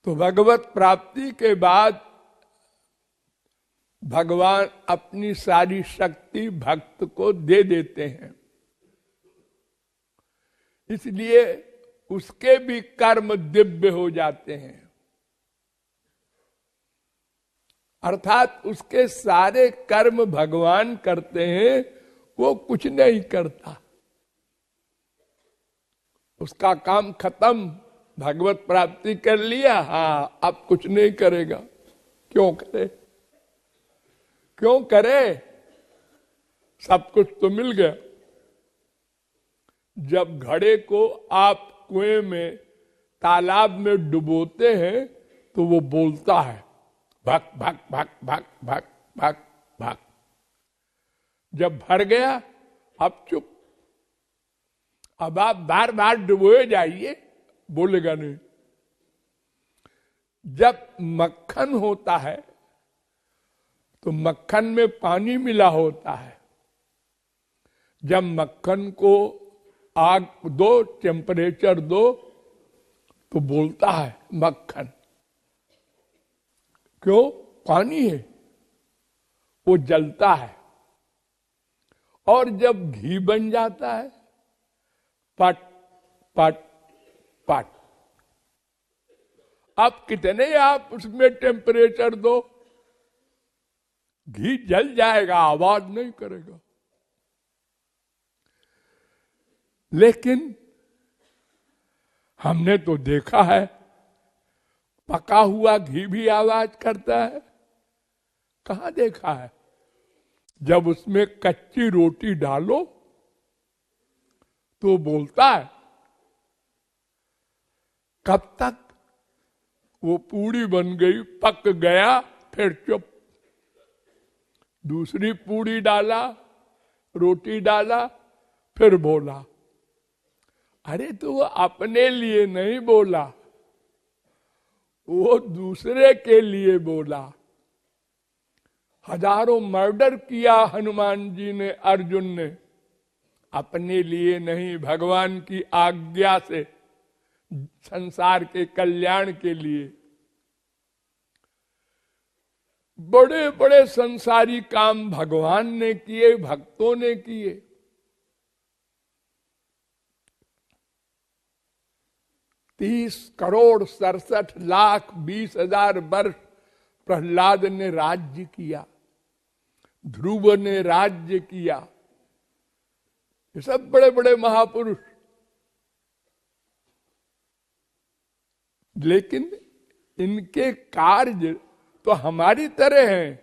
तो भगवत प्राप्ति के बाद भगवान अपनी सारी शक्ति भक्त को दे देते हैं, इसलिए उसके भी कर्म दिव्य हो जाते हैं। अर्थात उसके सारे कर्म भगवान करते हैं, वो कुछ नहीं करता। उसका काम खत्म, भगवत प्राप्ति कर लिया, हाँ अब कुछ नहीं करेगा। क्यों करे? क्यों करे? सब कुछ तो मिल गया। जब घड़े को आप कुएं में, तालाब में डुबोते हैं तो वो बोलता है भक भक भक भक भक भक भक। जब भर गया अब चुप। अब आप बार बार डुबोए जाइए, बोलेगा नहीं। जब मक्खन होता है तो मक्खन में पानी मिला होता है। जब मक्खन को आग दो, टेम्परेचर दो, तो बोलता है मक्खन। क्यों? पानी है, वो जलता है। और जब घी बन जाता है, पट पट पट। अब कितने आप उसमें टेम्परेचर दो, घी जल जाएगा, आवाज नहीं करेगा। लेकिन हमने तो देखा है, पका हुआ घी भी आवाज करता है। कहां देखा है? जब उसमें कच्ची रोटी डालो तो बोलता है। कब तक? वो पूड़ी बन गई, पक गया, फिर चुप। दूसरी पूड़ी डाला, रोटी डाला, फिर बोला। अरे तो वो अपने लिए नहीं बोला, वो दूसरे के लिए बोला। हजारों मर्डर किया हनुमान जी ने, अर्जुन ने, अपने लिए नहीं, भगवान की आज्ञा से, संसार के कल्याण के लिए। बड़े बड़े संसारी काम भगवान ने किए, भक्तों ने किए। 30,67,20,000 वर्ष प्रहलाद ने राज्य किया, ध्रुव ने राज्य किया। ये सब बड़े बड़े महापुरुष। लेकिन इनके कार्य तो हमारी तरह हैं,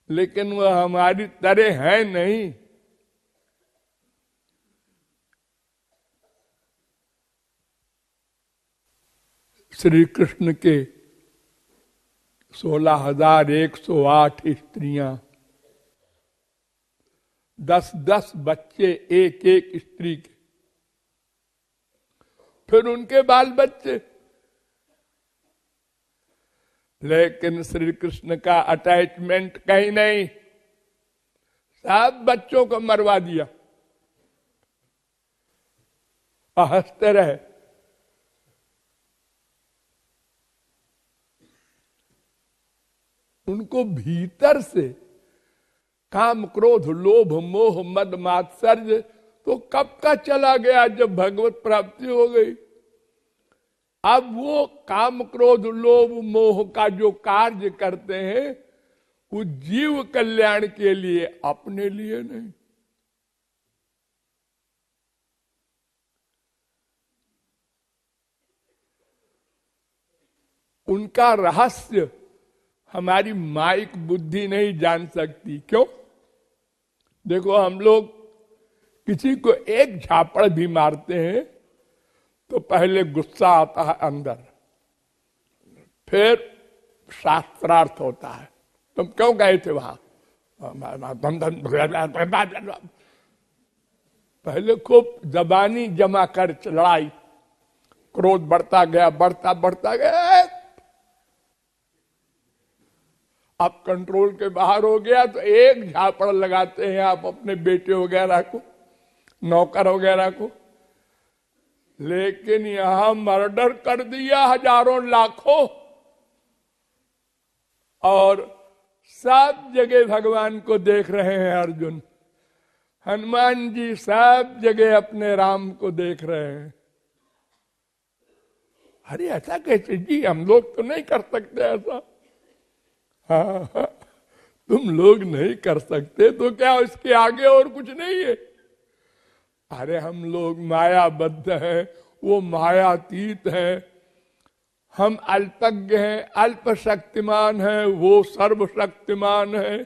लेकिन वह हमारी तरह है नहीं। श्री कृष्ण के 16,108 स्त्रियां, 10-10 बच्चे एक एक स्त्री के, फिर उनके बाल बच्चे। लेकिन श्री कृष्ण का अटैचमेंट कहीं नहीं, सब बच्चों को मरवा दिया, हंसते रहे। उनको भीतर से काम, क्रोध, लोभ, मोह, मद, मात्सर्य तो कब का चला गया, जब भगवत प्राप्ति हो गई। अब वो काम, क्रोध, लोभ, मोह का जो कार्य करते हैं, वो जीव कल्याण के लिए, अपने लिए नहीं। उनका रहस्य हमारी माइक बुद्धि नहीं जान सकती। क्यों? देखो, हम लोग किसी को एक झापड़ भी मारते हैं तो पहले गुस्सा आता है अंदर, फिर शास्त्रार्थ होता है। तुम क्यों गए थे वहां? पहले खूब जबानी जमा कर लड़ाई, क्रोध बढ़ता गया, बढ़ता बढ़ता गया। अब कंट्रोल के बाहर हो गया तो एक झापड़ लगाते हैं आप अपने बेटे वगैरह को, नौकर वगैरह को। लेकिन यहां मर्डर कर दिया हजारों लाखों, और सब जगह भगवान को देख रहे हैं अर्जुन। हनुमान जी सब जगह अपने राम को देख रहे हैं। अरे ऐसा कैसे जी, हम लोग तो नहीं कर सकते ऐसा। हाँ, तुम लोग नहीं कर सकते तो क्या इसके आगे और कुछ नहीं है? अरे हम लोग मायाबद्ध हैं, वो मायातीत हैं। हम अल्पज्ञ हैं, अल्प शक्तिमान हैं, वो सर्वशक्तिमान है।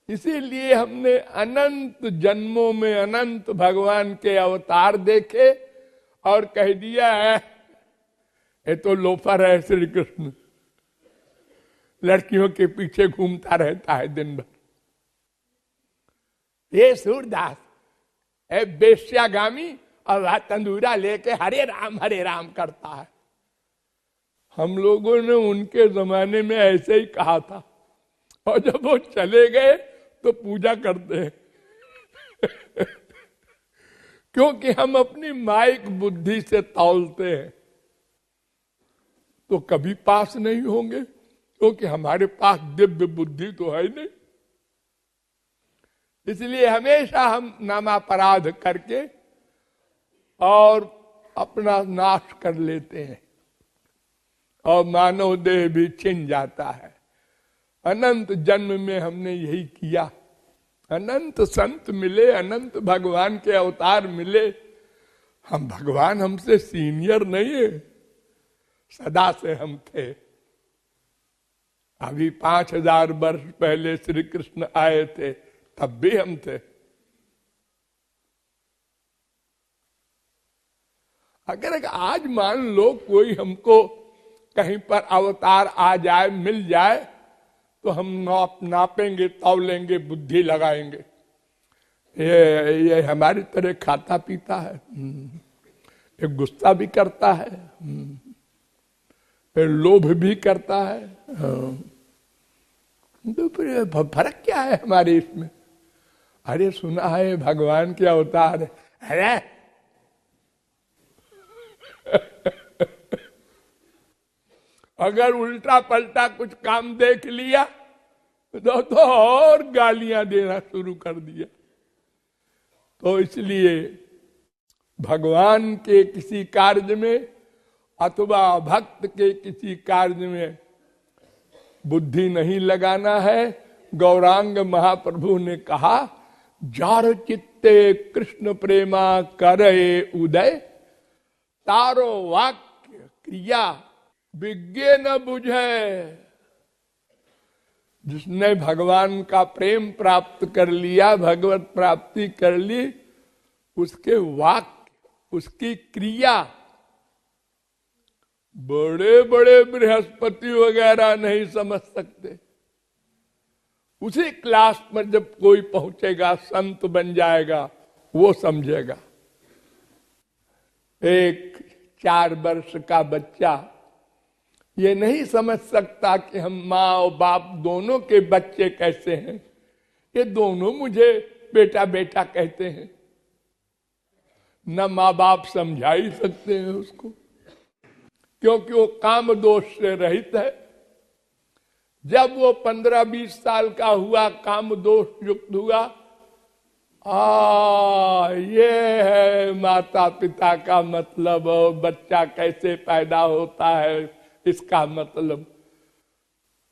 इसीलिए हमने अनंत जन्मों में अनंत भगवान के अवतार देखे और कह दिया है ये तो लोफर है श्री कृष्ण, लड़कियों के पीछे घूमता रहता है दिन भर। ये सूरदास है बेश्यागामी और वह तंदूरा लेके हरे राम करता है। हम लोगों ने उनके जमाने में ऐसे ही कहा था, और जब वो चले गए तो पूजा करते हैं क्योंकि हम अपनी माइक बुद्धि से तौलते हैं तो कभी पास नहीं होंगे, क्योंकि हमारे पास दिव्य बुद्धि तो है नहीं। इसलिए हमेशा हम नामापराध करके और अपना नाश कर लेते हैं और मानव देह भी छिन जाता है। अनंत जन्म में हमने यही किया। अनंत संत मिले, अनंत भगवान के अवतार मिले। हम भगवान हमसे सीनियर नहीं है, सदा से हम थे। अभी 5000 वर्ष पहले श्री कृष्ण आए थे, तब भी हम थे। अगर आज मान लो कोई हमको कहीं पर अवतार आ जाए, मिल जाए, तो हम नापेंगे, तौलेंगे, बुद्धि लगाएंगे। ये हमारी तरह खाता पीता है, ये गुस्सा भी करता है, फिर लोभ भी करता है। तो फिर फर्क क्या है हमारे इसमें? अरे सुना है भगवान के अवतार है। अगर उल्टा पलटा कुछ काम देख लिया तो और गालियां देना शुरू कर दिया। तो इसलिए भगवान के किसी कार्य में अथवा भक्त के किसी कार्य में बुद्धि नहीं लगाना है। गौरांग महाप्रभु ने कहा, जार चित्ते कृष्ण प्रेमा करे उदय, तारो वाक्य क्रिया विज्ञे न बुझे। जिसने भगवान का प्रेम प्राप्त कर लिया, भगवत प्राप्ति कर ली, उसके वाक्य, उसकी क्रिया बड़े बड़े बृहस्पति वगैरह नहीं समझ सकते। उसी क्लास में जब कोई पहुंचेगा, संत बन जाएगा, वो समझेगा। एक 4 वर्ष का बच्चा ये नहीं समझ सकता कि हम माँ और बाप दोनों के बच्चे कैसे हैं। ये दोनों मुझे बेटा बेटा कहते हैं। न माँ बाप समझा ही सकते हैं उसको, क्योंकि वो काम दोष से रहित है। जब वो 15-20 साल का हुआ, काम दोष युक्त हुआ, ये है माता पिता का मतलब, बच्चा कैसे पैदा होता है इसका मतलब।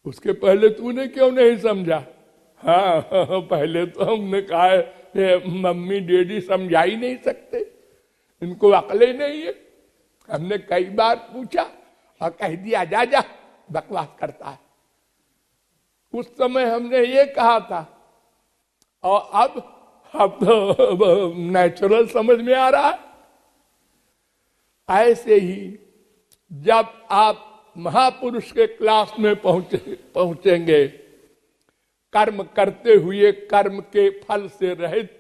उसके पहले तूने क्यों नहीं समझा? हाँ, पहले तो हमने कहा ये मम्मी डैडी समझा ही नहीं सकते, इनको अकल ही नहीं है। हमने कई बार पूछा और कह दिया जा जा, बकवास करता है। उस समय हमने ये कहा था, और अब तो नेचुरल समझ में आ रहा है। ऐसे ही जब आप महापुरुष के क्लास में पहुंचेंगे, कर्म करते हुए कर्म के फल से रहित,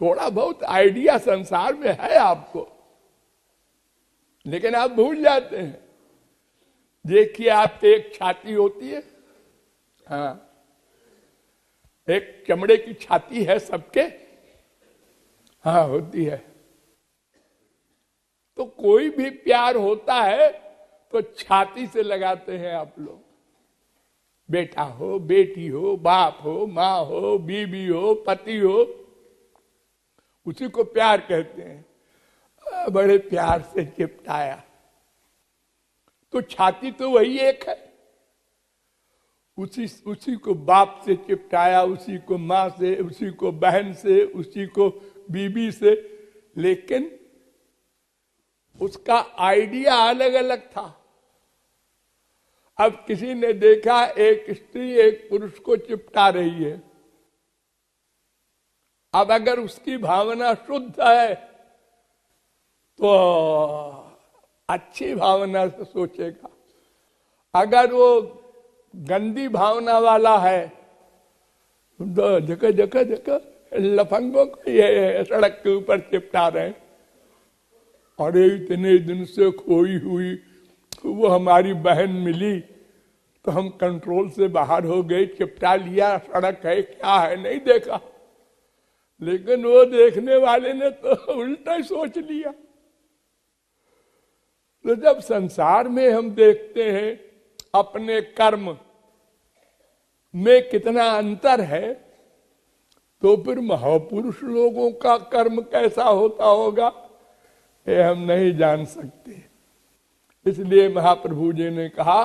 थोड़ा बहुत आइडिया संसार में है आपको, लेकिन आप भूल जाते हैं। देखिए, आपके एक छाती होती है, हाँ, एक चमड़े की छाती है सबके, हाँ होती है। तो कोई भी प्यार होता है तो छाती से लगाते हैं आप लोग। बेटा हो, बेटी हो, बाप हो, माँ हो, बीवी हो, पति हो, उसी को प्यार कहते हैं। बड़े प्यार से चिपटाया, तो छाती तो वही एक है। उसी को बाप से चिपटाया, उसी को माँ से, उसी को बहन से, उसी को बीवी से, लेकिन उसका आइडिया अलग अलग था। अब किसी ने देखा एक स्त्री एक पुरुष को चिपटा रही है। अब अगर उसकी भावना शुद्ध है तो अच्छी भावना से सोचेगा। अगर वो गंदी भावना वाला है तो जगह जगह जगह लफंगों को ये सड़क के ऊपर चिपटा रहे हैं। अरे इतने दिन से खोई हुई वो हमारी बहन मिली तो हम कंट्रोल से बाहर हो गए, चिपटा लिया, सड़क है क्या है नहीं देखा। लेकिन वो देखने वाले ने तो उल्टा ही सोच लिया। तो जब संसार में हम देखते हैं अपने कर्म में कितना अंतर है, तो फिर महापुरुष लोगों का कर्म कैसा होता होगा ये हम नहीं जान सकते। इसलिए महाप्रभु जी ने कहा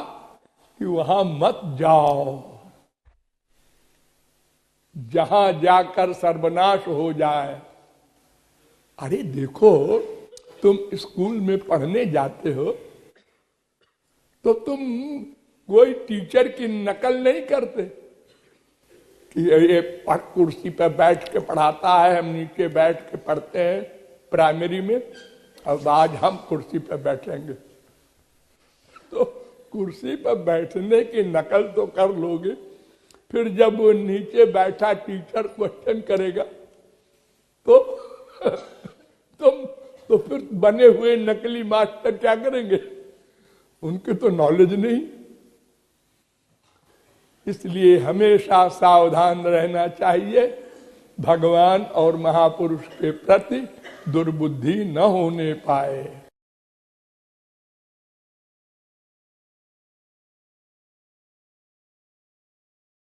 कि वहां मत जाओ जहां जाकर सर्वनाश हो जाए। अरे देखो, तुम स्कूल में पढ़ने जाते हो तो तुम कोई टीचर की नकल नहीं करते कि ये कुर्सी पर बैठ के पढ़ाता है, हम नीचे बैठ के पढ़ते हैं प्राइमरी में, अब आज हम कुर्सी पर बैठेंगे। तो कुर्सी पर बैठने की नकल तो कर लोगे, फिर जब वो नीचे बैठा टीचर क्वेश्चन करेगा तो तो फिर बने हुए नकली मास्टर क्या करेंगे? उनके तो नॉलेज नहीं। इसलिए हमेशा सावधान रहना चाहिए, भगवान और महापुरुष के प्रति दुर्बुद्धि न होने पाए।